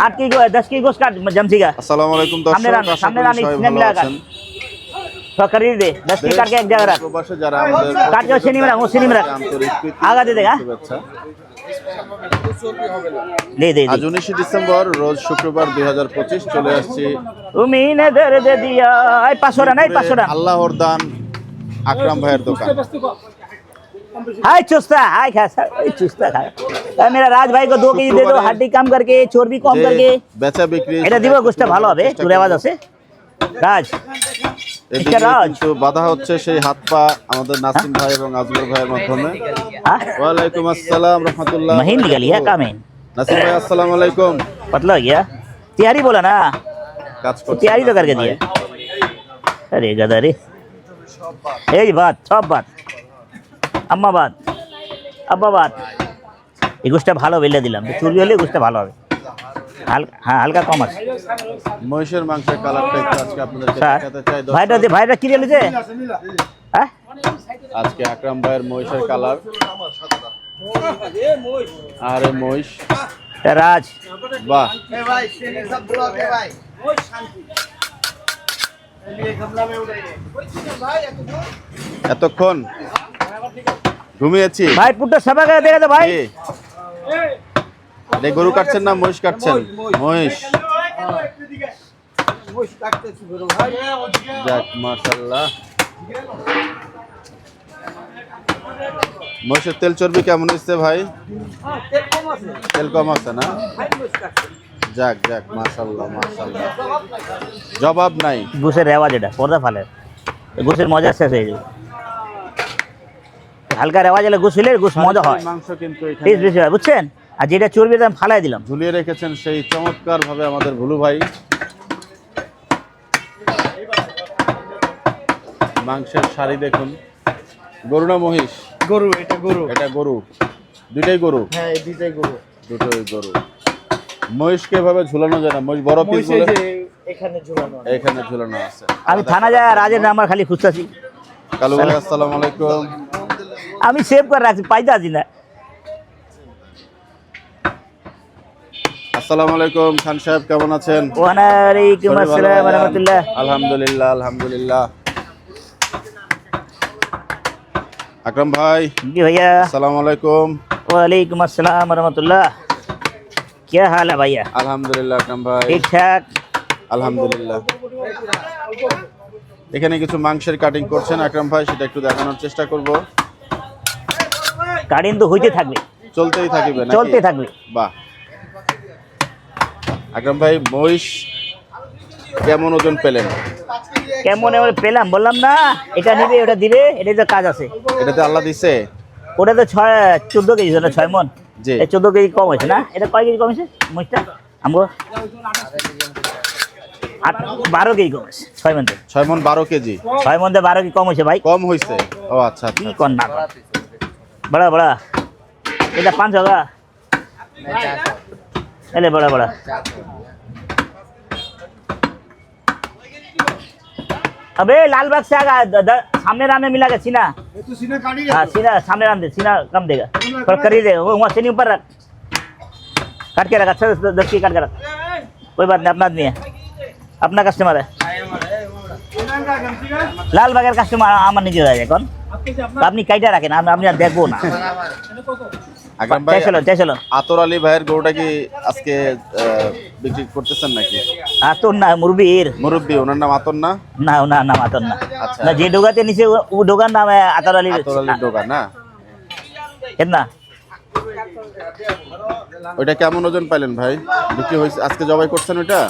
8 की 10 की गोश्त काट जमसी का। আসসালামু আলাইকুম দর্শক, सामने रानी সবাই इसने ভালো मिला আছেন। तो खरीद दे 10 की काट के एक जगह रख প্রবাসে যারা আমাদের काट के उसी नहीं में रख उसी नहीं में रख আন্তরিক প্রীতি आगा दे देगा শুভেচ্ছা। दे दे আজ 19 ডিসেম্বর রোজ শুক্রবার 2025 চলে আসছি उम्मीद ने दर्द दिया आई 500 रन আল্লাহর দান আকরাম ভাইয়ের দোকান। हाय चुस्ता हाय खा चुस्ता खा मेरा राज भाई को 2 केजी दे दो हड्डी कम करके चर्बी कम যে करके বেচা বিক্রি এটা দিব গোশতটা ভালো হবে তোর আওয়াজ আছে রাজ এদিকে রাজ। কিন্তু বাধা হচ্ছে সেই হাত পা আমাদের নাসিম ভাই এবং আজমল ভাইয়ের মাধ্যমে। हाँ ওয়ালাইকুম আসসালাম রাহমাতুল্লাহ। महीन निकल गया कामेन নাসিম भाई আসসালামু আলাইকুম। पतला हो गया तैयारी बोला ना কাজ করছেন तैयारी तो करके दिया अरे गधा रे यही बात सब बात अम्मा बात अब्बा बात এই গোশতটা ভালো বেলে দিলাম চর্বি হলে গোশতটা ভালো হবে হ্যাঁ হালকা কম আছে মহিষের মাংসের কালারটা একটু আজকে আপনাদেরকে দেখাতে চাই দর্শক। ভাইটা কি রেলেছে হ্যাঁ আজকে আকরাম ভাইয়ের মহিষের কালার। আরে মহিষ রাজ বাহ, এতক্ষণ ঘুমিয়েছি ভাই পুটটা সাবা করে দেখে তো ভাই এ, এই গরু কাটছেন না মহিষ কাটছেন? মহিষ। যাক মাশাআল্লাহ। মহিষের তেল চর্বি কেমন হচ্ছে ভাই? তেল কম আছে না? যাক যাক মাশাআল্লাহ মাশাআল্লাহ, জবাব নাই। গোসের রেওয়াজ এটা পর্দা ফালের গোসের মজা শেষ হয়ে যাবে হালকা রেওয়াজ হলে গোস হলে গোস মজা হয় মাংস কিন্তু টেস্ট এখানে বেশি হয় বুঝছেন আর যেটা চর্বি আমি ফালাই দিলাম ঝুলিয়ে রেখেছেন সেই চমৎকার ভাবে আমাদের ভুলু ভাই। মাংসের শাড়ি দেখুন। গরু না মহিষ? গরু, এটা গরু। এটা গরু, দুইটাই গরু। হ্যাঁ, এই দুইটাই গরু। দুটোই গরু। মহিষকে এভাবে ঝুলানো যায় না, মহিষ বড় পিস মহিষে বলে যে এখানে ঝুলানো আছে। এখানে ঝুলানো আছে। আমি থানা যায় রাজের নাম্বার খালি খুঁজতেছি কালু ভাই আসসালামু আলাইকুম। আমি সেভ করে রাখছি পাইতে আছি না আসসালামু আলাইকুম খান সাহেব, কেমন আছেন? ওয়ালাইকুম আসসালাম ওয়া রাহমাতুল্লাহ আলহামদুলিল্লাহ আলহামদুলিল্লাহ। আকরাম ভাই जी भैया আসসালামু আলাইকুম। वालेकुम अस्सलाम व रहमतुल्लाह क्या हाल है भैया আলহামদুলিল্লাহ আকরাম ভাই, ठीक ठाक আলহামদুলিল্লাহ। এখানে কিছু মাংসের কাটিং করছেন আকরাম ভাই, সেটা একটু দেখানোর চেষ্টা করব। কাটিং তো হইতে থাকবে চলতেই থাকবে নাকি? চলতে থাকবে বাহ। আকরাম ভাই মহিষ কেমন ওজন পেলেন? কেমন এবার পেলাম বললাম না এটা নিবে ওটা দিবে এটাই তো কাজ আছে এটাতে আল্লাহ দিছে? ওটা তো 14 কেজি ওটা 6 মন জি। এই 14 কেজি কম হয়েছে না এটা কয় কেজি কম হয়েছে মুচটা আমগো 12 কেজি কম হয়েছে 6 মন 6 মণ 12 কেজি 6 মন 12 কেজি কম হয়েছে ভাই কম হয়েছে। ও আচ্ছা কি আচ্ছা। কর না बड़ा बड़ा এটা 5 होगा এলে बड़ा बड़ा अबे लाल बाग से आगा सामने रान में मिला के सीना तू सीना काटी हाँ सीना सामने रान दे सीना कम देगा पर करी दे वो वहाँ सीनी ऊपर रख काट के रख अच्छा 10 की काट के रख कोई बात नहीं अपना आदमी है अपना कस्टमर है लाल बागের কাস্টমার আমার নিজে যায় এখন আপনি কাইটা রাখেন আমি আর দেখবো না আকরাম ভাই চলো আতর আলী ভাইয়ের গরুটা কি আজকে বিক্রি করতেছেন নাকি? আতর না মুরবির মুরব্বি, ওনার নাম আতর না? না না নাম আতর না আচ্ছা। না যে ডোগাতে নিচে ও ডোগার নাম আতর আলী আতর আলীর দোকান না? কেনা ওইটা কেমন ওজন পাইলেন ভাই? বিক্রি হয়েছে আজকে জবাই করছেন ওইটা?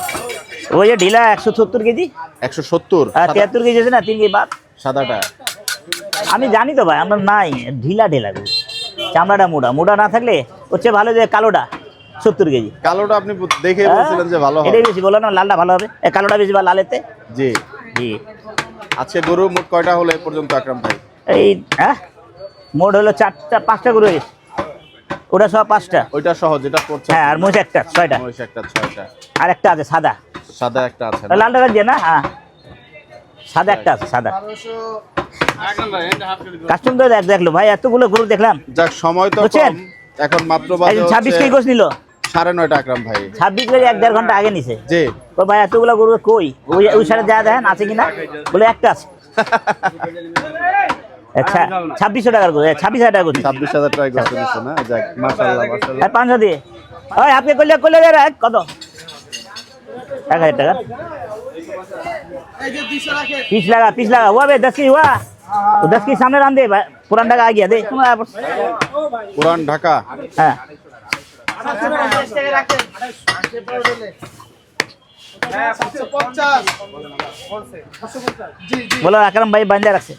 ওই যে ঢিলা 170 কেজি 170। আর 73 কেজি আছে না 3 কেজি বাদ সাদাটা আমি জানি তো ভাই আমরা নাই ঢিলা ঢিলা চামড়াটা মোটা না থাকলে হচ্ছে ভালো যে কালোটা 70 কেজি কালোটা আপনি দেখে বলছিলেন যে ভালো হবে। এটাই বেশি বলো না লালটা ভালো হবে কালোটা বেশি ভালো লালেতে জি জি আজকে গরু মোট কয়টা হলো এই পর্যন্ত আকরাম ভাই? এই হ্যাঁ মোট হলো 5টা গরু হয়েছে ওটা সব 5টা ওইটা সহজ যেটা করছে। হ্যাঁ আর মোষ একটা 6টা মহিষ একটা 6টা, আর একটা আছে সাদা সাদা একটা আছে না? লালটা দিয়ে না হ্যাঁ সাদা একটা আছে সাদা কাস্টম তো দেখলো ভাই এতগুলো গরু দেখলাম যাক সময় তো বুঝছেন? কম, এখন মাত্র বাজে 26 কেজি গোস নিল 9:30 আকরাম ভাই। 26 কেজি 1-1.5 ঘন্টা আগে নিছে। জি তো ভাই এতগুলো গরু কই? ওই সাইডে যা দেখেন আছে কিনা? বলে একটা আছে। আচ্ছা 2600 টাকার গরু, 26,000 টাকা গরু। 26,000 টাকা গোস্ত দিচ্ছে না? যাক মাশাআল্লাহ মাশাআল্লাহ। আর 500 দিয়ে। ওই আপনি কইলে দে রে কত? 1000 টাকা। पीस लगा हुआ बे 10 की हुआ वो 10 की सामने रान दे पुरान ढाका आ गया दे পুরান ঢাকা। हाँ बोलो আকরাম ভাই বান্দা রাখছে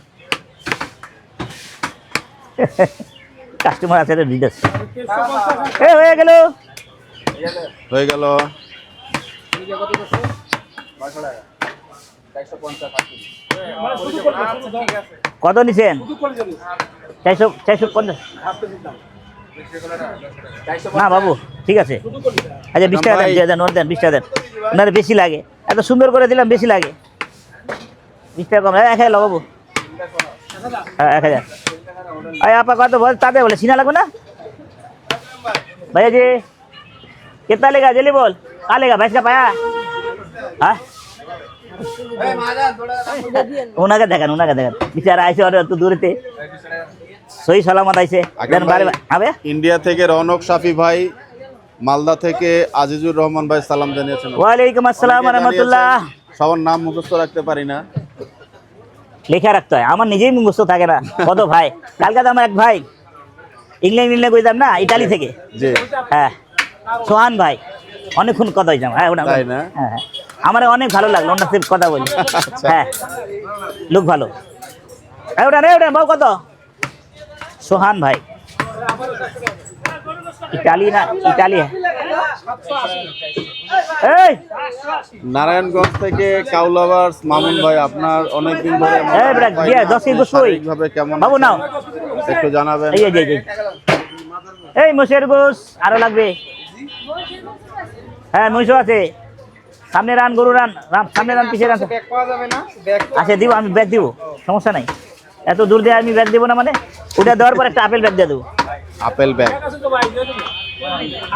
কাস্টমার আছে রে লিডার এ হয়ে গেল হয়ে গেল। কত নিছেন 450 না বাবু ঠিক আছে আচ্ছা 20 টাকা দেন ওর দেন 20 টাকা দেন ওনারে বেশি লাগে এত সুন্দর করে দিলাম বেশি লাগে 20 টাকা কম 1000 বাবু হ্যাঁ 1000 আয় আপা কত বল তাতে বলে সিনা লাগবে না भैया जी कितना लेगा जल्दी बोल कहाँ लेगा भैंस का पाया हाँ उन्हें देखा बेचारा ऐसे और तो दूर थे सही सलामत ऐसे আকরাম बारे ভাই, अबे ইন্ডিয়া থেকে রৌনক শাফি ভাই, মালদা থেকে আজিজুর রহমান ভাই সালাম জানিয়েছেন। वालेकुम अस्सलाम रहमतुल्लाह সবার নাম মুখস্থ রাখতে পারি না। লেখা রাখতে হয় আমার নিজেই মুখস্থ থাকে না কত ভাই কালকে তো আমার এক ভাই ইংল্যান্ড কইতাম না ইতালি থেকে জি হ্যাঁ সোহান ভাই অনেকক্ষণ কথা হয়েছিলাম হ্যাঁ ওটা তাই না? হ্যাঁ আমার অনেক ভালো লাগলো ওনার সাথে কথা বলি আচ্ছা। হ্যাঁ লোক ভালো ওটা বাবু কত সোহান ভাই ইতালি না ইতালি এই নারায়ণগঞ্জ থেকে কাউলাবার্স মামুন ভাই, আপনার অনেকদিন ধরে এই বেটা, দিয়ে 10 কেজি গোস্ত ওই। শারীরিকভাবে কেমন বাবু নাও। আছেন? একটু জানাবেন। এই মোষের গোস আরো লাগবে হ্যাঁ মহিষও আছে সামনে রান গরু রান সামনে রান পিছিয়ে রান আচ্ছা দিব আমি ব্যাগ দিব সমস্যা নাই এত দূর দিয়ে আমি ব্যাগ দেবো না মানে ওটা দেওয়ার পর একটা আপেল ব্যাগ দিয়ে দেবো আপেল ব্যাগ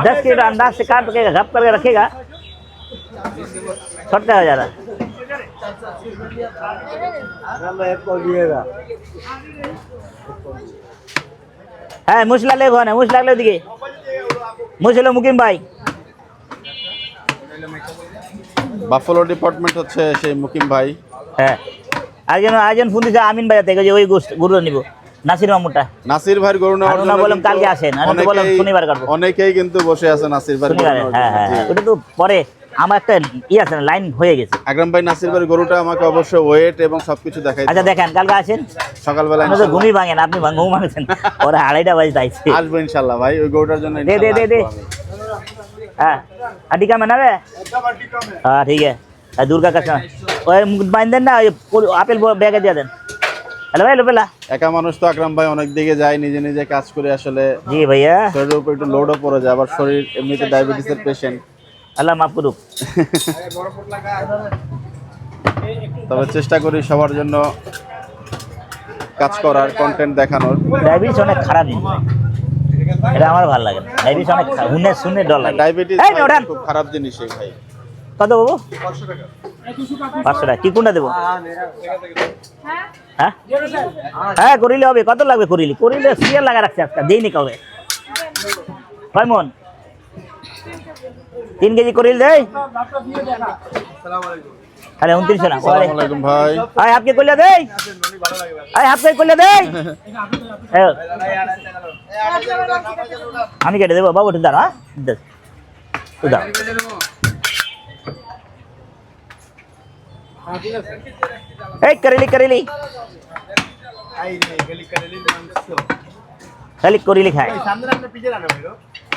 10 किलो अंदाज से काट के घप करके रखेगा छोटा हो जा रहा হ্যাঁ মুছ লাগলে ঘনে মুছ লাগলে দিকে মুছ হলো মুকিম ভাই বাফলো ডিপার্টমেন্ট হচ্ছে সেই মুকিম ভাই। হ্যাঁ আরেকজন ফোন দিছে আমিন ভাই থেকে যে ওই গরু নিব নাসির মামুটা নাসির ভাইয়ের গরু নেওয়ার আমি জন্য না বললাম কিন্তু কালকে আসেন, আমি তো বললাম অনেকেই- শনিবার কাটবো। অনেকেই কিন্তু বসে আছে নাসির ভাইয়ের গরু শনিবারে নেওয়ার হ্যাঁ হ্যাঁ জন্য। জি। ওটা তো পরে আমার একটা আছে না লাইন হয়ে গেছে আকরাম ভাই নাসির ভাইয়ের গরুটা আমাকে অবশ্যই ওয়েট এবং সবকিছু দেখাই আচ্ছা দেখেন কালকে আসেন সকালবেলা আপনি তো ঘুমিয়ে ভাঙেন আপনি ঘুম ভাঙছেন ওরা 2:30 বাজে আইছে আসবো ইনশাল্লাহ ভাই, ওই গরুটার জন্য दे ইনশাল্লাহ दे আসবো আমি। हाँ अडिका में ना वे हाँ ठीक है दूर का कस्टमर ओए बांध देना ये आपेल बैग दिया देन हेलो भाई लोपेला একা মানুষ তো আকরাম ভাই অনেক দিকে যায়, নিজে নিজে কাজ করে আসলে जी भैया শরীরের উপর একটু লোডও পড়ে যায়, আবার শরীর এমনিতে ডায়াবেটিসের পেশেন্ট। अल्लाह माफ करो তবে চেষ্টা করি সবার জন্য কাজ করার, কন্টেন্ট দেখানোর। ডায়াবেটিস অনেক খারাপ জিনিস এটা আমার ভালো লাগে না ডায়াবেটিস অনেক শুনে শুনে ডর লাগে ডায়াবেটিস এই ওঠান খুব খারাপ জিনিসই ভাই। কত বাবু 500 টাকা কি কোনটা দেবো হ্যাঁ হ্যাঁ করিলে হবে কত লাগবে করিলে সিয়ার লাগা রাখছে আজকে দেইনি কবে কয় মন 3 কেজি করিল দেই আরে 29 না আসসালামু আলাইকুম ভাই। আয় আপকে কইলা দেই আয় আপকে কইলা দেই আমি কেটে দেবো বাবু দাঁড়া হ্যাঁ তুই দাঁড়া এই করেলি খালি করিলি খায়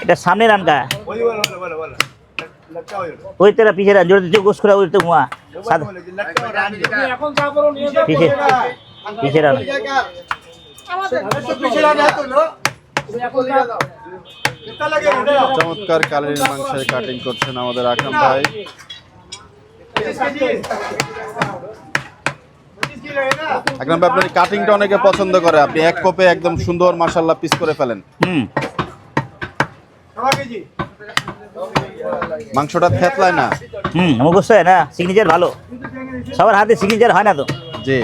এটা সামনে রান কা ওই তেরা পিছে রান জোরে जो গোস করে ওই তো হুয়া সাদা পিছে রান চমৎকার কালের মাংসের কাটিং করছেন আমাদের আকরাম ভাই। আকরাম ভাই, আপনার কাটিংটা অনেকে পছন্দ করে, আপনি এক কোপে একদম সুন্দর মাশাআল্লাহ পিস করে ফেলেন। মাংসটা থেতলায় না? মুখস্থ হয় না, সিগনেচার ভালো। সবার হাতে সিগনেচার হয় না তো। জি।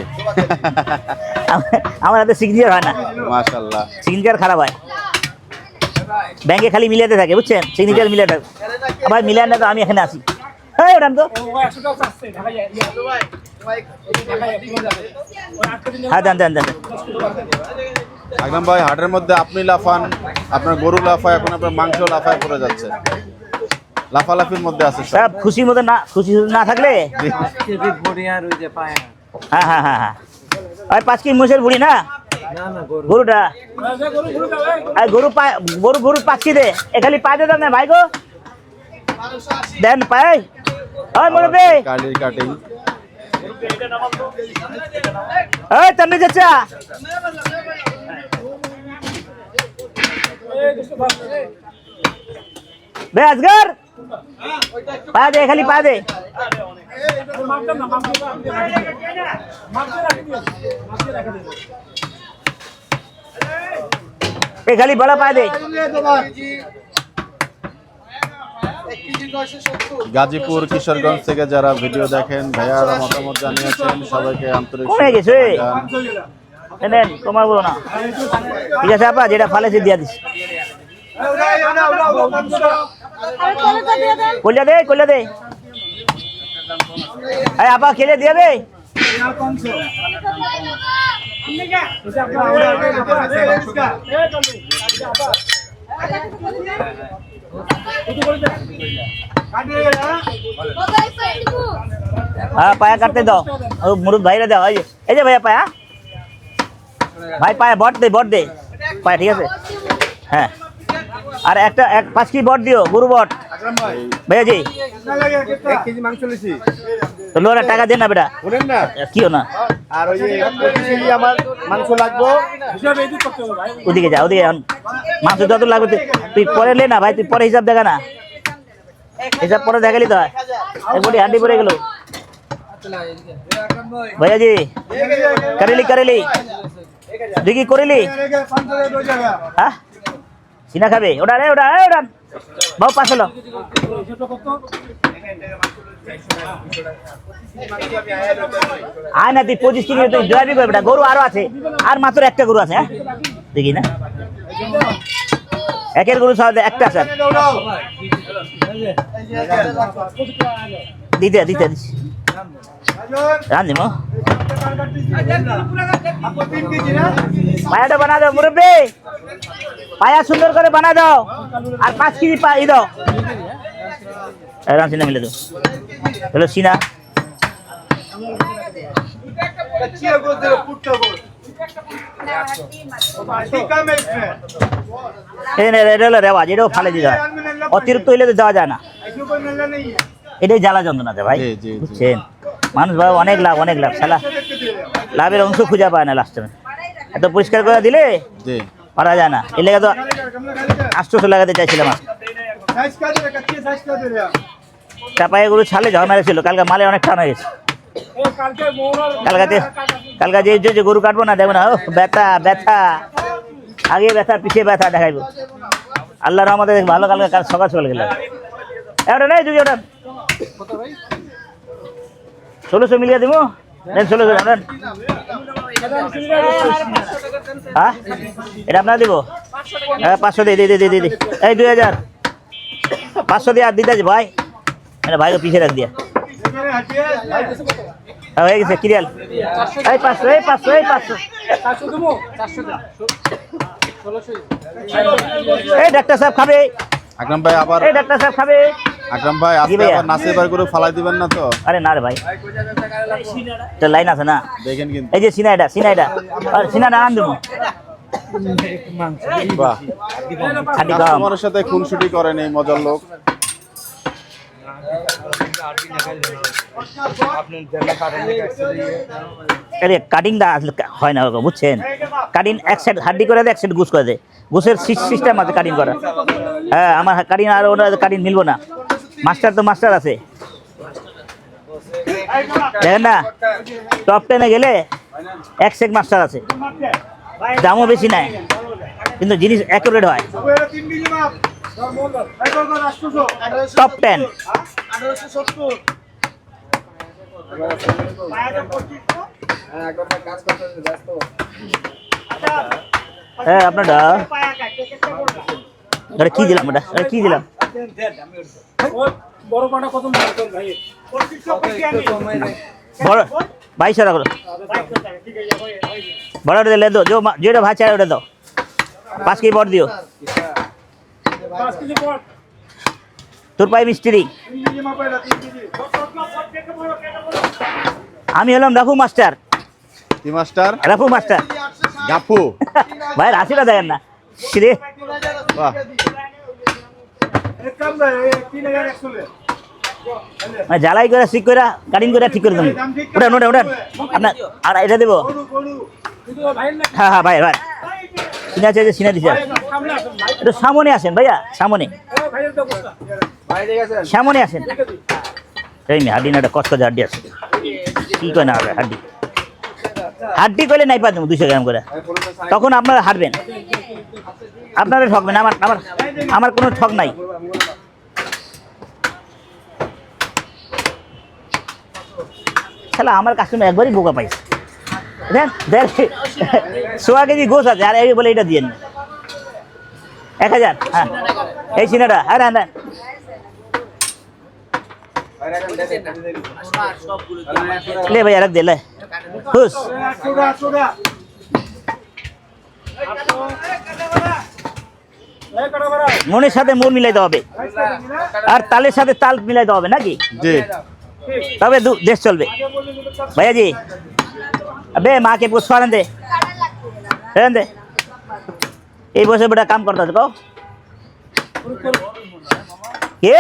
আমার হাতে সিগনেচার হয় না, মাশাআল্লাহ। সিগনেচার খারাপ হয়। ব্যাংকে খালি মিলাতে থাকে, বুঝছেন, সিগনেচার মিলাতে। আবার মিলায় না তো আমি এখানে আসি। হ্যাঁ ওটান তো, হ্যাঁ দেন দেন দেন। আকরাম ভাই, হাটের মধ্যে আপনি লাফান, আপনার গরু লাফায়, এখন আপনার মাংস লাফায় পড়ে যাচ্ছে, লাফালাফির মধ্যে আছে সব। সব খুশির মতো না, খুশি না থাকলে। হ্যাঁ হ্যাঁ হ্যাঁ হ্যাঁ, ওই 5 কেজি মোষের বুড়ি না গরুটা, গরু পায়, গরু 5 কেজি দে, এ খালি পায় দেন না ভাই গো, দেন পায়। ওই মুরব্বি, কালির কাটিং। ওই তন্নি চাচা, বে আজগর পায় দে, খালি পায় দে। এ খালি বড় পায় দে। গাজীপুর, কিশোরগঞ্জ থেকে যারা ভিডিও দেখেন, ভাইয়ারা মতামত জানিয়েছেন, সবাইকে আন্তরিক কমে গেছে, শুভেচ্ছা। নেন কমাবো না, ঠিক আছে আপা, যেটা ফালেছে দিয়া দিস। কলিয়া দে, কলিয়া দে, এই আপা খেলে দিয়ে দে। হ্যাঁ পায়া কাটতে দাও, ও মুরুদ ভাইরা দাও। এই যে ভাইয়া পায়া, ভাই পায়া বট দে, বট দে পায়া, ঠিক আছে। হ্যাঁ, আর একটা 5 কেজি বট দিও, গরু বট। ভাইয়া জি তো লোরা টাকা দেন না বেটা, কিও না। আর ওই যে আমার মাংস লাগবে, ওদিকে যা, ওদিকে মাংস যত লাগবে তুই পরে লে না ভাই, তুই পরে হিসাব দেখা না, হিসাব পরে দেখালি তো হয়। একবারই হান্ডি পড়ে গেল। भैया जी करेली करेली देखी करेली हाँ सीना खाबे ওটা রে ওটা ওটা বাবু পাশ হলো আয় না তুই 25 কেজি তুই ড্রাইভিং করবে গরু আরো আছে আর মাত্র একটা গরু আছে হ্যাঁ দেখি না একের গরু সব একটা স্যার দিতে দিতে রান দিমো পায়াটা বানা দাও মুরব্বি পায়া সুন্দর করে বানা দাও আর 5 কেজি পাই দাও রান সিনা মিলে দাও হলো সিনা রেওয়াজ এটাও ফালে দিতে হয় অতিরিক্ত হইলে তো দেওয়া যায় না এটাই জ্বালা যন্ত্রণা ভাই বুঝছেন মানুষ ভাই অনেক লাভ শালা লাভের অংশ খুঁজে পায় না লাস্টে এত পরিষ্কার করে দিলে পারা যায় না এর লেগে তো 800 লাগাতে চাইছিলাম চাপাই গরু ছালে ঝড় মেরেছিল কালকে মালে অনেক টান হয়ে গেছে কালকে যে গরু কাটবো না দেখবো না ও ব্যথা ব্যথা আগে ব্যথা পিছিয়ে ব্যথা দেখাইবো আল্লাহর রহমতে ভালো কালকে সকাল সকাল গেলাম ওটা নেই যদি ওটা 1600 মিলিয়ে দিব দেন 1600 দেন হ্যাঁ এটা আপনার দিব হ্যাঁ 500 দিয়ে এই 2000 500 দিয়ে আর দিতে আছে ভাই এটা ভাইকে পিছিয়ে রাখ দিয়া হয়ে গেছে ক্লিয়ার এই 500 এই 500 এই 500 এই ডাক্তার সাহেব খাবে আকরাম ভাই আবার এই ডাক্তার সাহেব খাবে আকরাম ভাই আজকে আবার নাসিবার করে ফালাই দিবেন না তো আরে না রে ভাই তো লাইন আছে না দেখেন কিন্তু এই যে সিনাইডা আর সিনা না আন দেবো বাহ খাটি কম আমার সাথে খুনসুটি করেন এই মজার লোক আরে কাটিংটা হয় না বুঝছেন কাটিং এক সাইড হাড্ডি করে দেয় এক সাইড গুছ করে দেয় গুছের সিস্টেম আছে কাটিং করা হ্যাঁ আমার কাটিং আর ওটা কাটিং মিলবো না মাস্টার তো মাস্টার আছে দেখেন না টপ 10-এ গেলে এক সেক মাস্টার আছে দামও বেশি নাই কিন্তু জিনিস অ্যাকুরেট হয় টপ 10। হ্যাঁ আপনারটা এটা কি দিলাম, এটা কি দিলাম? বড় পাটা কত ভাই? বড় 22 টাকা করে। बड़ा दे ले दो, जो जो भात चाहे उड़े दो। 5 की बोट दियो। 5 केजी बोट। तुरपाई मिस्त्री। আমি হলাম রাফু মাস্টার। কি মাস্টার? রাফু মাস্টার। গাফু। ভাই রাশিটা দেন না। সিরে। বাহ। এক কাম দে 3100 জ্বালাই করে ঠিক করে কাটিং করে ঠিক করে দেবো। ওটা আপনার আর এটা দেবো। হ্যাঁ হ্যাঁ ভাই ভাই সিনা চাইছে সিনা দিছে। একটু সামনে আসেন ভাইয়া, সামনে সামনে আসেন। এই নি হাড্ডি না, একটা কষ্ট হাড্ডি আছে। কি কয় না হাড্ডি হাড্ডি করলে নাই পা দেবো 200 গ্রাম করে। তখন আপনারা হারবেন, আপনারা ঠকবেন। আমার আমার আমার কোনো ঠক নাই। খেলা আমার কাস্টমার একবারই বোকা পাইছে। দেখ 100 কেজি গোছ আছে আর এই বলে এটা দিয়ে 1000। হ্যাঁ এই সিনাটা। হ্যাঁ হ্যাঁ ले भाई अलग दे ले खुश। মনের সাথে মন মিলাইতে হবে আর তালের সাথে তাল মিলাইতে হবে নাকি? জি তবে দেশ চলবে। भैया जी अबे माँ के पुष्पा दे दे এই বসে বেটা কাম করতে কও কে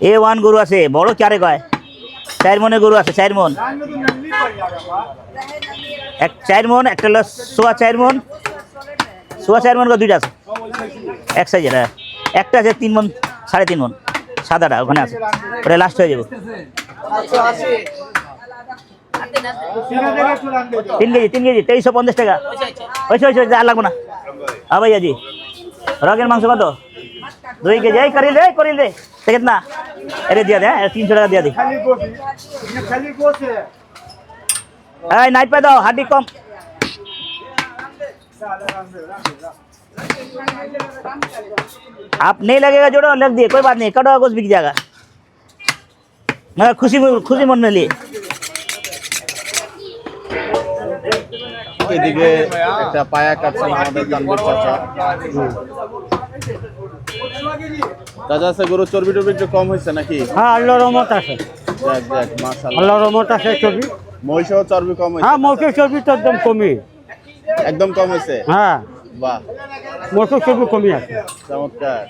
A1 গরু আছে বড় চারে কয় 4 মনের গরু আছে 4 মন। এক 4 মন একটা হলো 4.5 মন 4.5 মন দুইটা আছে এক সাইজের। একটা আছে 3 মন 3.5 মন সাদাটা ওখানে আছে, ওটা লাস্ট হয়ে যাবে। 3 কেজি 2350 টাকা। ওইসে আর লাগবো না। हाँ भैया जी रॉकेट मांस कत 2 केजी करी दे कितना? अरे दिया दे 300 टाका दिया दी। नाइट पे दो हड्डी कम। आप नहीं लगेगा जोड़ो लग दिए कोई बात नहीं, कटो कुछ बिक जाएगा। मैं खुशी मन में लिए। এদিকে একটা পায়া কাটছেন আমাদের তানভীর চাচা। চাচা আছে গরু চর্বি টর্বি একটু কম হয়েছে নাকি? হ্যাঁ আল্লাহর রহমত আছে, যাক যাক মাশাআল্লাহ আল্লাহর রহমত আছে। চর্বি মহিষও চর্বি কম হয়েছে? হ্যাঁ মৌসুর চর্বি তো একদম কমই। একদম কম হয়েছে? হ্যাঁ বাহ মৌসুর চর্বি কমই আছে। চমৎকার।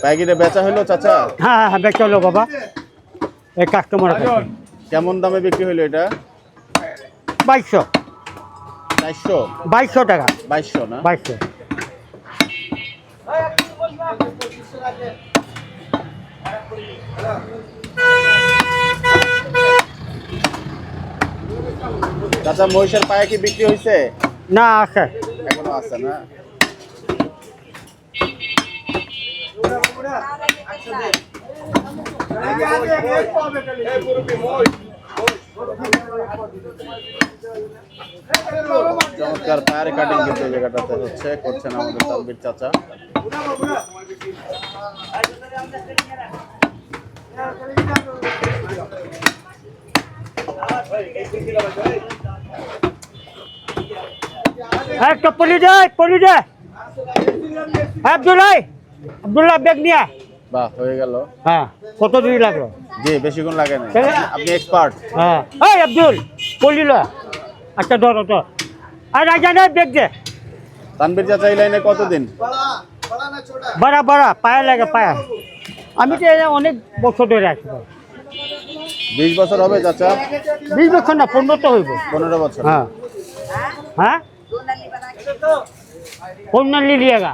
প্যাকেটে বেচা হলো চাচা? হ্যাঁ হ্যাঁ বেচা হলো বাবা, এই কাস্টমার কেমন দামে বিক্রি হলো এটা? 2200 400 টাকা। 2200 না? 2200। চাচা মহিষের পায়া কি বিক্রি হয়েছে? না আছে এখনো আছে না? চমৎকার পায়ের কাটিং কিন্তু এই জায়গাটাতে হচ্ছে, করছেন আমাদের তানভীর চাচা। পলি দে আব্দুল্লাহ বেগ নিয়ে। বাহ হয়ে গেল। হ্যাঁ কত দেরি লাগলো? জি বেশিক্ষণ লাগে না, তাহলে? আপনি এক্সপার্ট। হ্যাঁ এই আব্দুল পলি ল। আচ্ছা ধর আর রাজা না বেগ দে। তানভীর চাচা এই লাইনে কতদিন? বড়া পায়া লাগে পায়া। আমি তো অনেক বছর ধরে আছি। 20 বছর হবে চাচা? 20 বছর না 15 তো হইব। 15 বছর। हाँ हाँ कौन नली लिएगा?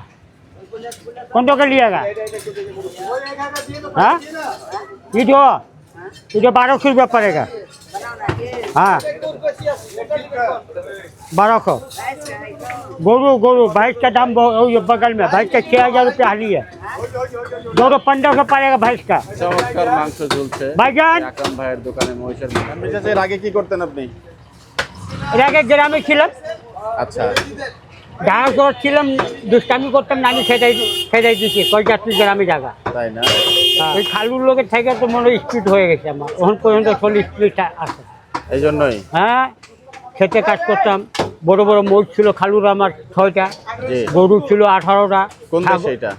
कौन तो का लिएगा? हाँ ये जो 1200 रुपया पड़ेगा। हाँ 1200 गोरू भैंस का दाम बगल में भैंस का 6000 रुपया हाली है दोनों 1500 पड़ेगा भैंस का চমৎকার মাংস ঝুলছে ভাইজান আকরাম ভাইয়ের দোকানে মহিষের মাংস। এর আগে কি করতেন আপনি? এর আগে গ্রামে ছিলাম আচ্ছা ঢাকা শহর ছিলাম দুষ্টামি করতাম নানি সেটাই দিচ্ছি কয় যাত্রী গ্রামে জায়গা তাই না? ওই খালুর লোকের থেকে তো মনে হয় স্পিড হয়ে গেছে আমার ওখান পর্যন্ত 40 স্পিড আছে এই জন্যই হ্যাঁ খেতে কাজ করতাম বড় বড় মোষ ছিল খালুর আমার 6টা জি। গরু ছিল 18টা কোন দেশে এটা?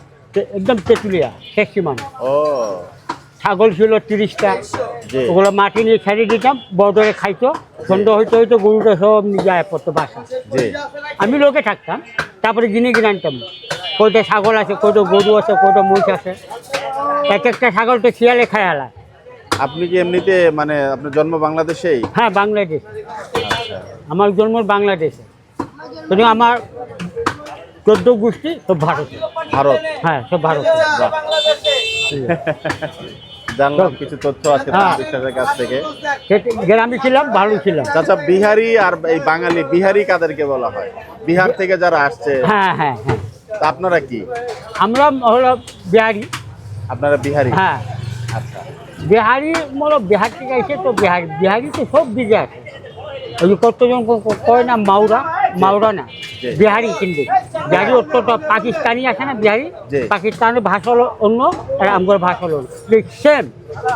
একদম তেঁতুলিয়া শেখ সীমানা ও ছাগল ছিল 30টা জি। ওগুলো মাটি নিয়ে ছেড়ে দিতাম বদরে খাইতো সন্ধ্যা হইতে গরুটা সব নিয়ে যায় পড়তো বাসা জি আমি লোকে থাকতাম তারপরে কিনে আনতাম কয়টা ছাগল আছে কয়টা গরু আছে কয়টা মহিষ আছে এক একটা ছাগল তো শিয়ালে খায় আলা আপনি কি এমনিতে মানে আপনার জন্ম বাংলাদেশেই? হ্যাঁ বাংলাদেশ আমার জন্ম বাংলাদেশে কিন্তু আমার 14 গোষ্ঠী সব ভারতে ভারত। হ্যাঁ সব ভারতে জানলাম কিছু তথ্য আছে হ্যাঁ। বিশ্বাসের কাছ থেকে। গ্রামে ছিলাম ভালো ছিলাম আচ্ছা বিহারি আর এই বাঙালি, বিহারি কাদেরকে বলা হয়? বিহার থেকে যারা আসছে হ্যাঁ হ্যাঁ হ্যাঁ তা আপনারা কি? আমরা হলো বিহারি আপনারা বিহারি? হ্যাঁ আচ্ছা বিহারি মানে বিহার থেকে এসে তো বিহারি তো সব দিকে আছে ওই যে কতজন কয় না মাওরা না জি। বিহারি কিন্তু বিহারি অত্যন্ত পাকিস্তানি আছে না বিহারি জি। পাকিস্তানের ভাষা হলো অন্য আর আমার ভাষা হলো সেম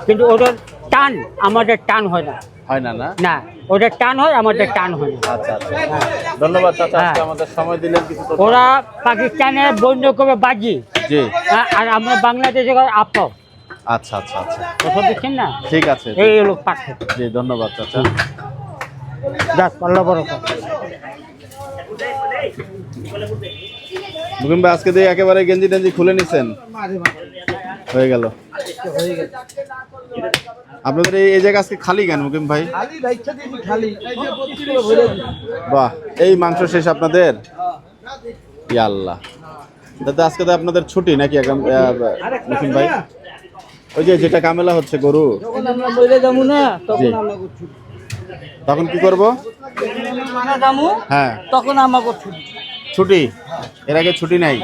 কিন্তু ওদের টান আমাদের টান হয় না হয় না? না না ওদের টান হয় আমাদের টান হয় না আচ্ছা আচ্ছা ধন্যবাদ চাচা আজকে হ্যাঁ। আমাদের সময় দিলেন কিছু তথ্য। ওরা পাকিস্তানে বন্য করে বাজি জি আর আমরা বাংলাদেশে করে আপাও আচ্ছা আচ্ছা আচ্ছা ওসব দেখছেন না ঠিক আছে এই লোক পাঠাচ্ছে জি ধন্যবাদ চাচা। যাক আল্লাহ বরকত মুকিম ভাই আজকে দিয়ে একেবারে গেঞ্জি টেঞ্জি খুলে নিছেন? হয়ে গেল। আপনাদের এই জায়গা আজকে খালি কেন মুকিম ভাই? বাহ এই মাংস শেষ আপনাদের? ইয়া আল্লাহ দাদা আজকে তো আপনাদের ছুটি নাকি একদম মুকিম ভাই? ওই যে যেটা কামেলা হচ্ছে গরু জি। তখন কি করব? হ্যাঁ তখন আমাকে ছুটি, এর আগে ছুটি নাই।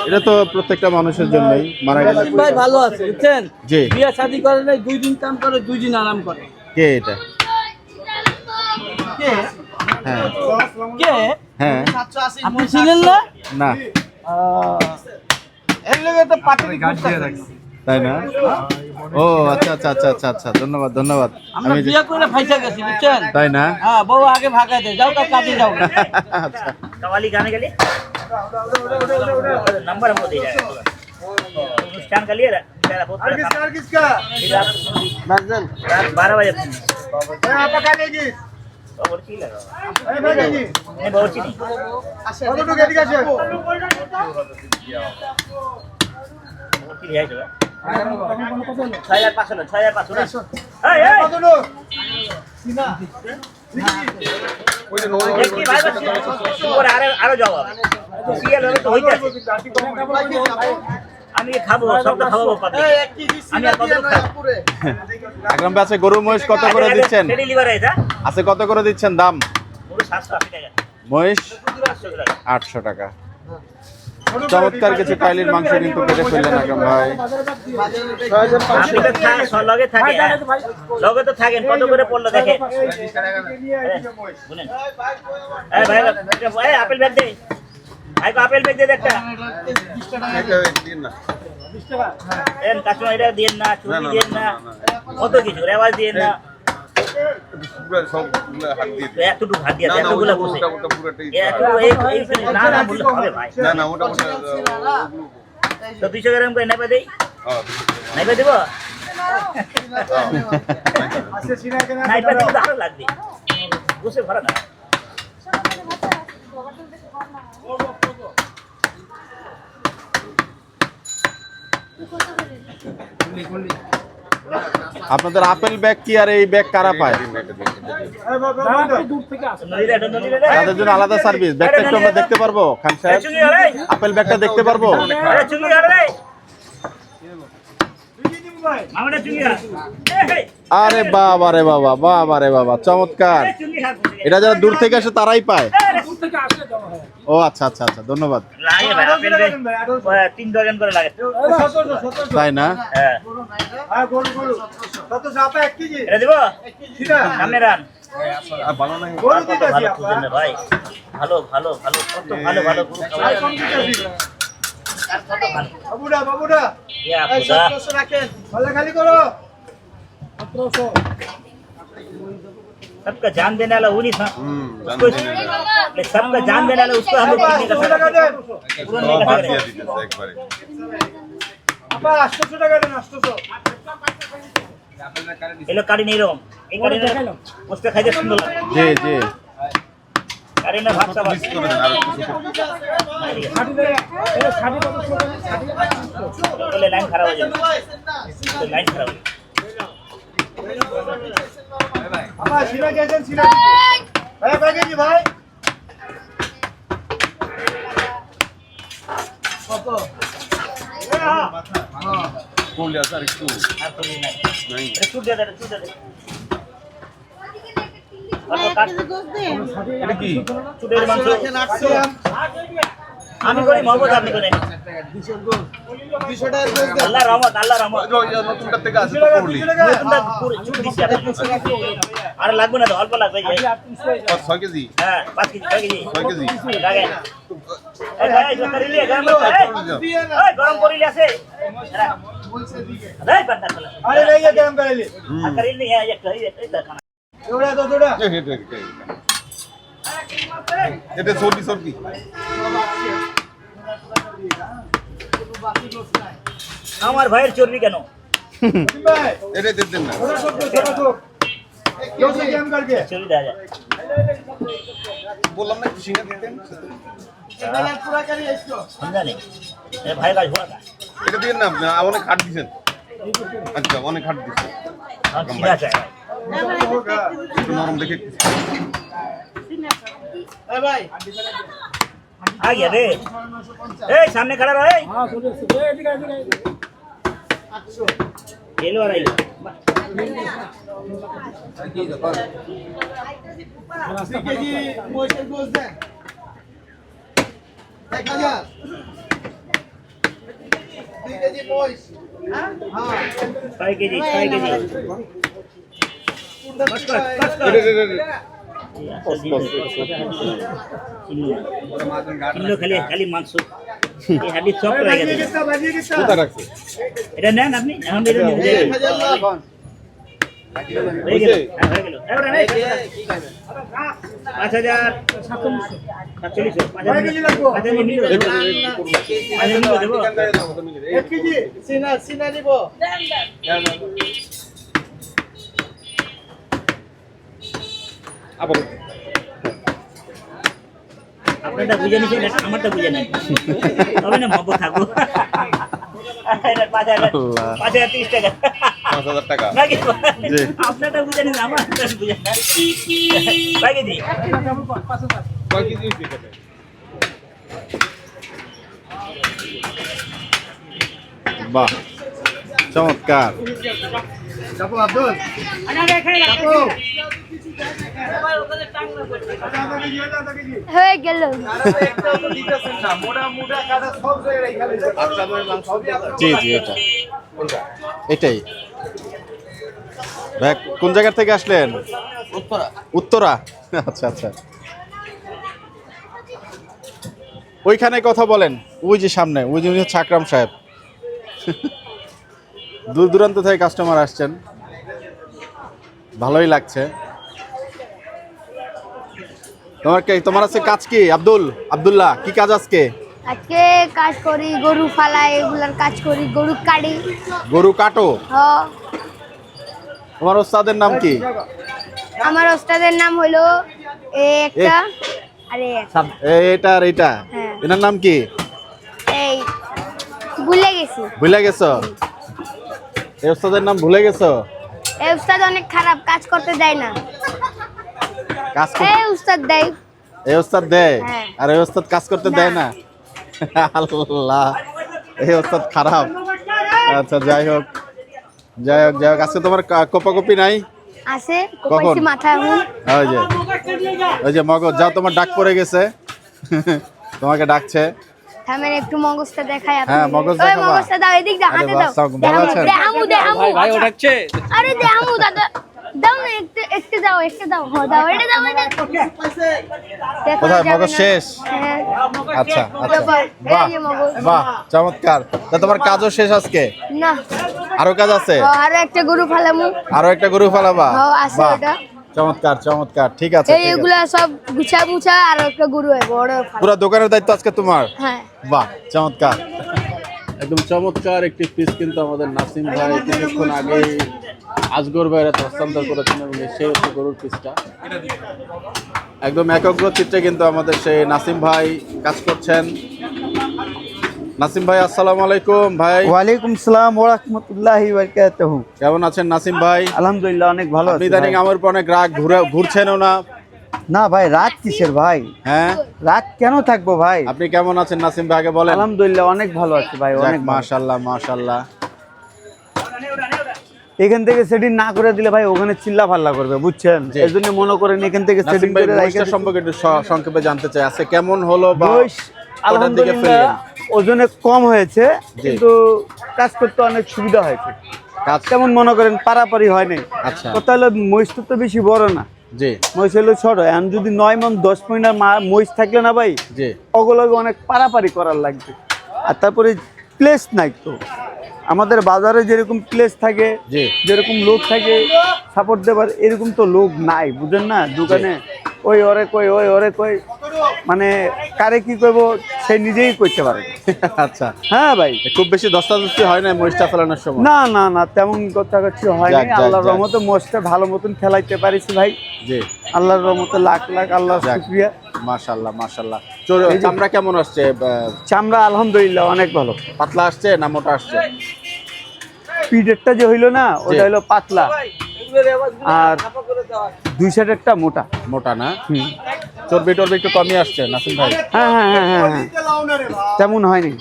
এটা তো প্রত্যেকটা মানুষের জন্যই মারা গেলে। ভাই ভালো আছে বুঝছেন জি বিয়ে শাদী করে নাই 2 দিন কাম করে 2 দিন আরাম করে কে এটা? কে হ্যাঁ কে হ্যাঁ আপনি ছিলেন না না এর লগে তো পার্টি তাই না? ও আচ্ছা আচ্ছা আচ্ছা আচ্ছা আচ্ছা ধন্যবাদ ধন্যবাদ। আমরা আমি বিয়ে করে ফাইসা গেছি বুঝছেন তাই না? হ্যাঁ বউ আগে ভাগাই দে যাও কাজে যাও আচ্ছা कवाली गाने के लिए नंबर हमको दे जाएगा अनुष्ठान का लिए मेरा बहुत बड़ा काम। किसका फिर आप रात 12 बजे आपका क्या लेगी बावर्ची लगा अरे भाई जी नहीं बावर्ची नहीं कौन तो गेट का है बावर्ची है जो 6500 6500 ए ए দেখি ভাই বসে ওর আরো জবাব তো সিএল হলে তো হইছে আমি খাবো সবটা খাবো পাবলিক আমি আর কত খাবো আকরাম ভাই আজকে গরু মহিষ কত করে দিচ্ছেন? ফেডি লিভার এটা আজকে কত করে দিচ্ছেন দাম? পুরো 780 টাকা মহিষ 800 টাকা 800 টাকা। চমৎকার কিছু টাইলির মাংস কিন্তু কেটে ফেললেন আকরাম ভাই। আপনি তো লগে থাকে লগে তো থাকেন কত করে পড়লো দেখে শুনেন এই ভাই এই আপেল ব্যাগ দে ভাই কো আপেল ব্যাগ দে একটা 20 টাকা দিন না 20 টাকা এন কাস্টমার এটা দেন না চুরি দেন না কত কিছু রেওয়াজ দেন না এতটুকু হাত দিয়ে এতগুলো বসে না না বললে হবে ভাই না ওটা তো 200 গ্রাম করে নেবে দেই নেবে দেব নাইবা দিলে ভালো লাগবে বসে ভরা না আপনাদের আপেল ব্যাগ কি আর এই ব্যাগ কারা পায়? তাদের জন্য আলাদা সার্ভিস। ব্যাগটা একটু আমরা দেখতে পারবো খান সাহেব? আপেল ব্যাগটা দেখতে পারবো? ভাই মামাটা চুঙ্গি হাত এই আরে বাবা রে বাবা, বাবা রে বাবা, চমৎকার। চুঙ্গি হাত এটা যারা দূর থেকে আসে তারাই পায়। ও আচ্ছা আচ্ছা আচ্ছা, ধন্যবাদ। লাগে ভাই আপেল রে 3 ডজন করে লাগে 1700 তাই না? হ্যাঁ হ্যাঁ গরু 1700 আপা 1 কেজি এটা দিব সিধা সামনে রান গরু দিতেছি ভালো আপা খুঁজেন না ভাই ভালো ভালো ভালো কত ভালো ভালো গরু আর খাওয়াই কম দিতেছি কত ভালো বাবুডা ইয়া এই খুদা 1700 রাখেন ভালো খালি করো 1700 सबका जान देने वाला वही था জান उसको सबका जान देने वाला उसको हम लोग আপা नहीं कर 800 টাকা सकते দেন पूरा नहीं कर सकते আপা 800 টাকা দেন 800 ये लोग काड़ी नहीं रहो ये काड़ी ना उसका खाई दे सुंदर लगे জি জি। काड़ी ना भाग सब बोले लाइन खराब हो जाए तो लाइन खराब हो जाए আপা সিনা গেছেন সিনা ভাই কয় কেজি ভাই কত আর कोई नहीं अरे छूट दे दे छूट दे और वो काट এটা কি? छूट दे मांसो আমি করি মহব্বত আপনি করেন 200 টাকা করে দেন আল্লাহ রহমত নতুনটা থেকে আসে 200 টাকা নতুনটা পুরো ছুট দিছি আপনি আর লাগবে না তো অল্প লাগবে যে 6 কেজি, হ্যাঁ 5 কেজি 6 কেজি 6 কেজি। লাগে এই ভাই এটা করিলে গরম এই গরম করিলে আছে আরে বান্দা চলে আরে नहीं ये गरम करेली আর করিলে এই একটা খানা थोड़ा दो थोड़ा এটা সর্দি সর্দি। আমার ভাইয়ের চর্বি কেন भाई এটা দেন না। थोड़ा सो क्यों से गरम करके চর্বি দেওয়া যায় বললাম না সিঙ্গা দিতেন। पूरा करिए इसको समझा नहीं मेरे भाई का हुआ था এটা দিন না, অনেক খাট দিছেন। আচ্ছা, অনেক খাট দিছেন। हम सीधा चाहिए একটু নরম দেখে। ए भाई आ गया बे ए सामने खड़ा रहो ए ये लो रही 2 কেজি মহিষের গোশত দেন 1000 2 কেজি মহিষ হ্যাঁ 6 केजी 6 केजी बस कर बस कर किलो खाली खाली मांस ये हड्डी सॉफ्ट रहेगा कितना भाजी कितना কোথায় রাখছে? এটা নেন আপনি এখন বের নিয়ে যাবেন 1000 না হয়ে গেল হয়ে গেল এবারে নেই 5000 47 কয় কেজি লাগবো 5000 মিলে দেবো 5000 মিলে দেবো 1 কেজি সিনা নিব আবার আপনারটা বুঝে নিছেন আমারটা বুঝে নেন তবে না মহব্বত থাকবো 5030 টাকা 5000 টাকা। নাকি জি। আপনারটা বুঝে নিন আমারটা বুঝে নেন বাকি দি কয় কেজি হইছে এটাতে? বাহ, চমৎকার। চাপো আব্দুল চাপো আধা কেজি হয়ে গেল একটা তো দিতেছেন না মোটা মোটা কাটা সব জায়গায় খালি জি জি, এটা এটাই। ভাই কোন জায়গা থেকে আসলেন? উত্তরা। আচ্ছা আচ্ছা, ওইখানে কথা বলেন, ওই যে সামনে, ওই যে উনি হচ্ছে আকরাম সাহেব। দূর দূরান্ত থেকে কাস্টমার আসছেন, ভালোই লাগছে। তোমার আছে কাজ কি? আব্দুল্লাহ কি কাজ আজকে? আজকে কাজ করি গরু ফালাই এগুলার কাজ করি গরু কাটি গরু কাটো। হ তোমার ওস্তাদের নাম কি? আমার ওস্তাদের নাম হলো একটা আরে এটা আর এটা, হ্যাঁ। এনার নাম কি? এই ভুলে গেছি ভুলে গেছো? এই ওস্তাদের নাম ভুলে গেছো? এই উস্তাদ অনেক খারাপ কাজ করতে দেয় না কাজ এই উস্তাদ দেয় এই ওস্তাদ দেয় হ্যাঁ। আর এই ওস্তাদ কাজ করতে দেয় না? আল্লাহ, এই ওস্তাদ খারাপ। আচ্ছা যাই হোক, যাই হোক আজকে তোমার কোপাকপি নাই? আছে কোপাইছি মাথা এখন। ওই যে মগজ যাও, তোমার ডাক পড়ে গেছে তোমাকে ডাকছে। থামেন একটু মগজটা দেখাই আপনাদের। হ্যাঁ, মগজ ওই দেখাবা। মগজটা দাও, এদিক দাও, আরে হাতে বাহ, দাও। ভালো আছেন? দেখামু। ভাই ও ডাকছে। আরে দেখামু দাদা, দাও না একটু দাও, দাও এটা দাও এটা। দেখো কোথায় যাবে মগজ না। শেষ? হ্যাঁ। আচ্ছা ব্যাপার, এই বাহ যে মগজ। বাহ, চমৎকার। তা তোমার কাজও শেষ আজকে? না, আরো কাজ আছে? আরো একটা গরু ফালামু। আরো একটা গরু ফালাবা? হ্যাঁ, আছে বাহ, ওটা। চমৎকার। ঠিক আছে, ঠিক আছে। এইগুলা সব গুছা আর একটা গরু হয় বড় ফালা। পুরো দোকানের দায়িত্ব আজকে তোমার? হ্যাঁ। বাহ, চমৎকার। একদম চমৎকার একটি পিস কিন্তু আমাদের নাসিম ভাই কিছুক্ষণ আগে আজগর ভাইয়ের হাতে হস্তান্তর করেছেন এবং সেই হচ্ছে গরুর পিসটা। একদম একগ্র চিত্রে কিন্তু আমাদের সেই নাসিম ভাই কাজ করছেন। নাসিম ভাই, আসসালামু আলাইকুম ভাই। ওয়ালাইকুম সালাম ওয়া রাহমাতুল্লাহি ওয়া বারাকাতুহু। কেমন আছেন নাসিম ভাই? আলহামদুলিল্লাহ অনেক ভালো আপনি আছি ইদানিং ভাই। আমার উপর অনেক রাগ ঘুরছেনও না। না ভাই, রাগ কিসের ভাই? হ্যাঁ, রাগ কেন থাকবো ভাই? আপনি কেমন আছেন নাসিম ভাই আগে বলেন। আলহামদুলিল্লাহ অনেক ভালো আছি ভাই, অনেক ভালো। মাশাআল্লাহ। এখান থেকে সেটিং না করে দিলে ভাই ওখানে চিল্লা ফাল্লা করবে, বুঝছেন? জি। এই জন্য মনে করেন এখান থেকে নাসিম সেটিং ভাই করে মহিষটা সম্পর্কে একটু সংক্ষেপে জানতে চাই, আজকে কেমন হলো বা বয়স কোটার দিকে আলহামদুলিল্লাহ ফেললেন? ওজনে কম হয়েছে, জি। কিন্তু কাজ করতে অনেক সুবিধা হয়েছে। কাজ তেমন মনে করেন পারাপারি হয় নাই। আচ্ছা। কথা হলো মহিষটা তো বেশি বড় না, জি মহিষ হলো ছোট। এখন যদি 9 মণ 10 মণের মহিষ থাকলে না ভাই, জি ওগুলোকে অনেক পারাপারি করার লাগবে। আর তারপরে প্লেস নাই তো, আমাদের বাজারে যেরকম প্লেস থাকে, জি যেরকম লোক থাকে সাপোর্ট দেবার, এরকম তো লোক নাই, বুঝেন না? দোকানে ওই ওরে কই মানে কারে কি করবো সে নিজেই করতে পারে। আচ্ছা, হ্যাঁ ভাই। খুব বেশি দস্তাদস্তি হয় না মহিষটা ফেলানোর সময়? না তেমন কথা কিছু হয় যাক, নাই। যাক, আল্লাহর যাক। রহমতে মোষটা ভালো মতন খেলাইতে পারিছি ভাই। জি আল্লাহর রহমতে লাখ আল্লাহর যাক। শুকরিয়া। মাশাআল্লাহ। চামড়া কেমন আসছে? চামড়া আলহামদুলিল্লাহ অনেক ভালো। পাতলা আসছে না মোটা আসছে? পিডেরটা যে হইলো না, ওটা হইলো পাতলা, আর 2 সাইডেরটা মোটা। মোটা না? হুম। চর্বি টর্বি একটু কমই আসছে নাসিম ভাই? হ্যাঁ, তেমন হয়নি।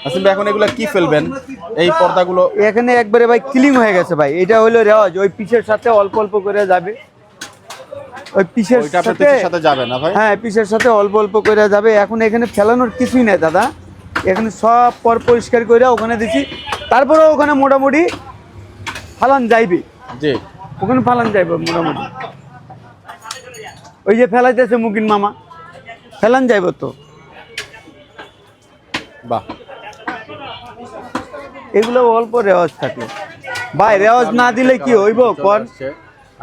নাসিম ভাই এখন এগুলা কি ফেলবেন এই পর্দাগুলো? এখানে একবারে ভাই ক্লিন হয়ে গেছে ভাই। এটা হইলো রেওয়াজ, ওই পিসের সাথে অল্প করে যাবে, ওই পিসের ওইটা আপনার সাথে। পিসের সাথে যাবে না ভাই? হ্যাঁ, পিসের সাথে অল্প করে যাবে। এখন এখানে ফেলানোর কিছুই নাই দাদা, এখানে সব পরিষ্কার করে ওখানে দিছি। তারপরে ওখানে মোটামুটি ফালান যাইবে, জি ওখানে ফালান যাইবে মোটামুটি। ওই যে ফেলাইতেছে মুকিন মামা, ফেলান যাইব তো। বাহ, এগুলো অল্প রেওয়াজ থাকে ভাই, রেওয়াজ না দিলে কি হইব কোন?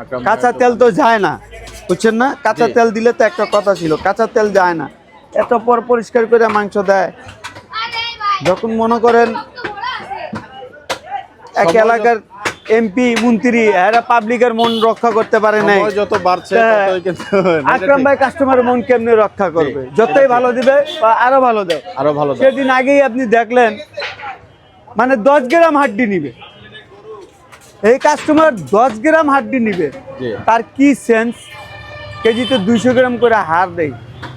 আকরাম কাঁচা তেল তো যায় না, বুঝছেন না? কাঁচা তেল দিলে তো একটা কথা ছিল, কাঁচা তেল যায় না। এত পরিষ্কার করে মাংস দেয়। যখন মনে করেন এক এলাকার এমপি মন্ত্রী এরা পাবলিকের মন রক্ষা করতে পারে নাই, সময় যত বাড়ছে হ্যাঁ। ততই কিন্তু আকরাম ভাই কাস্টমারের মন কেমনে রক্ষা করবে? যতই ভালো দিবে বা আরো ভালো দেয়। আরো ভালো দাও। সেদিন আগেই আপনি দেখলেন মানে 10 গ্রাম হাড্ডি নিবে, এই কাস্টমার 10 গ্রাম হাড্ডি নিবে, জি। তার কি সেন্স? কেজিতে 200 গ্রাম করে হাড় দেয়,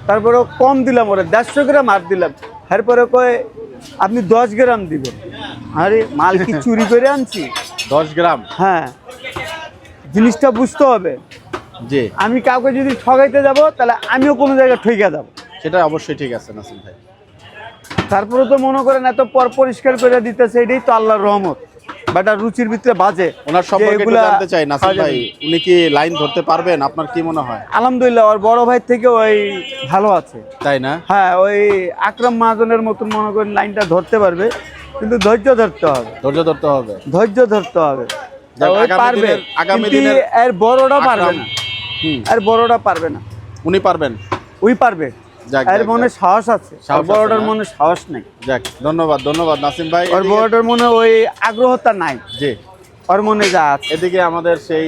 তারপরে কম দিলাম ওরা 150 গ্রাম হাড় দিলাম, এরপরে কয় আপনি 10 গ্রাম দিবেন। আরে মাল কি চুরি করে আনছি? 10 গ্রাম? হ্যাঁ, জিনিসটা বুঝতে হবে। জি আমি কাউকে যদি ঠগাইতে যাব তাহলে আমিও কোনো জায়গায় ঠকে যাব। সেটা অবশ্যই ঠিক আছে নাসিম ভাই। তারপরে তো মনে করেন এত পরিষ্কার করে দিতেছে, এটাই তো আল্লাহর রহমত। বাট আর রুচির ভিতরে বাজে। ওনার সম্পর্কে একটু এগুলা জানতে চাই নাসিম পাওয়া ভাই, যাবে। উনি কি লাইন ধরতে পারবেন? আপনার কি মনে হয়? আলহামদুলিল্লাহ ওর বড় ভাই থেকে ওই ভালো আছে, তাই না? হ্যাঁ। ওই আকরাম মাহাজনের মতন মনে করেন লাইনটা ধরতে পারবে, কিন্তু ধৈর্য ধরতে হবে, ধৈর্য ধরতে হবে। ধৈর্য ধরতে হবে। যাক, ওই পারবে, আগামী কিন্তু দিনের এর বড়টা পারবে আকরাম। না, এর বড়টা পারবে না। উনি পারবেন? ওই পারবে, যাক, এর যাক, মনে যাক। সাহস আছে, সাহস আর আছে বড়টার না? মনে সাহস নাই। যাক, ধন্যবাদ নাসিম ভাই। ওর বড়টার মনে ওই আগ্রহটা নাই, জি, ওর মনে যা আছে। এদিকে আমাদের সেই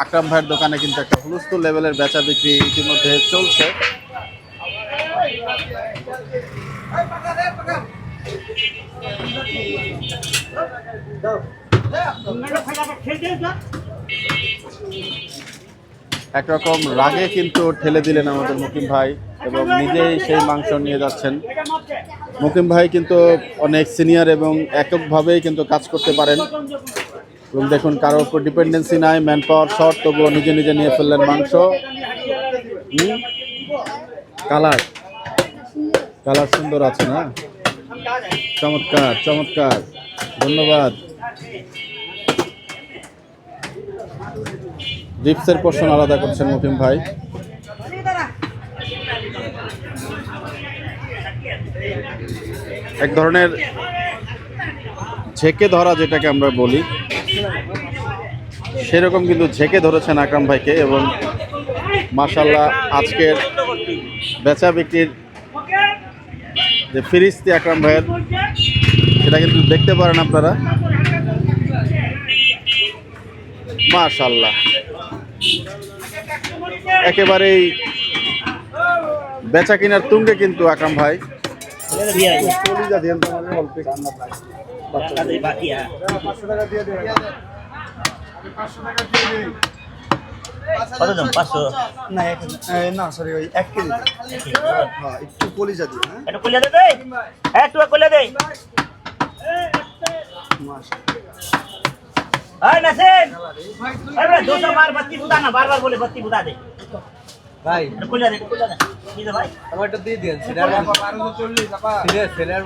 আকরাম ভাইয়ের দোকানে কিন্তু একটা হুলস্থুল লেভেলের বেচা বিক্রি ইতিমধ্যে চলছে। একরকম রাগে কিন্তু ঠেলে দিলেন আমাদের মুকিম ভাই। এবং নিজেই সেই মাংস নিয়ে যাচ্ছেন। মুকিম ভাই কিন্তু অনেক সিনিয়র এবং এককভাবেই কিন্তু কাজ করতে পারেন এবং দেখুন কারোর উপর ডিপেন্ডেন্সি নাই, ম্যান পাওয়ার শর্ট, তবুও নিজে নিজে নিয়ে ফেললেন মাংস। কালার কালার সুন্দর আছে না? চমৎকার চমৎকার, ধন্যবাদ। রিপসের পোর্শন আলাদা করছেন মুকিম ভাই। এক ধরনের ঝেঁকে ধরা যেটাকে আমরা বলি, সেরকম কিন্তু ঝেঁকে ধরেছেন আকরাম ভাইকে এবং মাশাআল্লাহ আজকের বেচা বিক্রির যে ফিরিস্তি আকরাম ভাইয়ের, সেটা কিন্তু দেখতে পারেন আপনারা। মাশাআল্লাহ একেবারেই বেচা কিনার তুঙ্গে কিন্তু আকরাম ভাই। কত দাম? 500? না সরি ওই 1 কেজি হ্যাঁ, একটু কলিজা দিন। হ্যাঁ একটু কলিয়া দে, একটু কলিয়া দে। हाय नसेन अरे 200 बार बत्ती बुता ना, बार बार बोले बत्ती बुता दे भाई। खुला दे ये दे भाई, আমারটা দিয়ে দেন সিনার 1240 আপা সিনার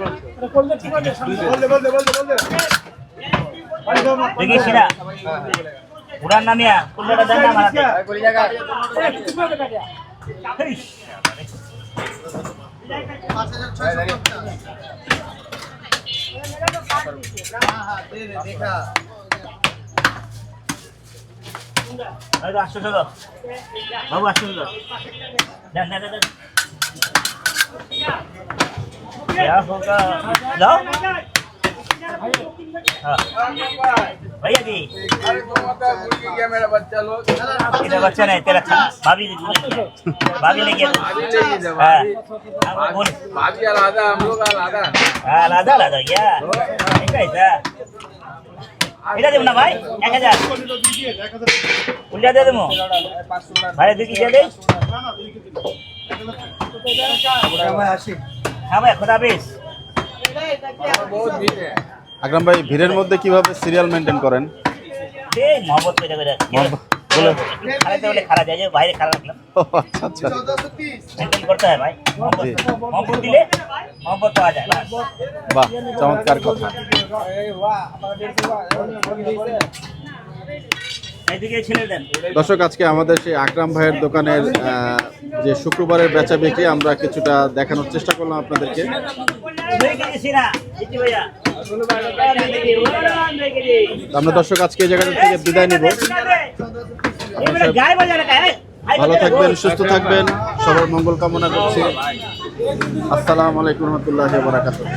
देखिए सीधा उड़ान ना मिया खुला दा ना मारा কোন জায়গা দেখা अरे 800 चलो बाबू 800 चलो दे दे दे क्या होगा लाओ हाँ भैया जी मेरा बच्चा लोग तेरा बच्चा नहीं, तेरा भाभी भाभी ले गया हाँ बोल भाभी आलादा हम लोग आलादा हाँ लादा लादा क्या कैसा এটা দেব না ভাই 1000 উল্টা দিয়ে দেবো ভাই, দেখি দিয়ে দে। হ্যাঁ ভাই খোদা হাফেজ। बहुत भीड़ है। আকরাম ভাই ভিড়ের মধ্যে কিভাবে সিরিয়াল মেনটেন করেন? এই মোহাম্মদ কইটা কইটা বলে খারাতে বলে খারাপ যায়, যে বাইরে খারাপ রাখলাম ও আচ্ছা আচ্ছা, মেনটেন করতে হয় ভাই। মোহাম্মদ দিলে মোহাম্মদ পাওয়া যায় না। বাহ চমৎকার কথা। এইদিকে ছেড়ে দেন। দর্শক আজকে আমাদের সেই আকরাম ভাইয়ের দোকানের যে শুক্রবারের বেচা বিক্রি আমরা কিছুটা দেখানোর চেষ্টা করলাম আপনাদেরকে। আমরা দর্শক আজকে এই জায়গাটা থেকে বিদায় নিব। ভালো থাকবেন, সুস্থ থাকবেন, সবার মঙ্গল কামনা করছি। আসসালামু আলাইকুম রহমতুল্লাহি ওয়া বারাকাতুহু।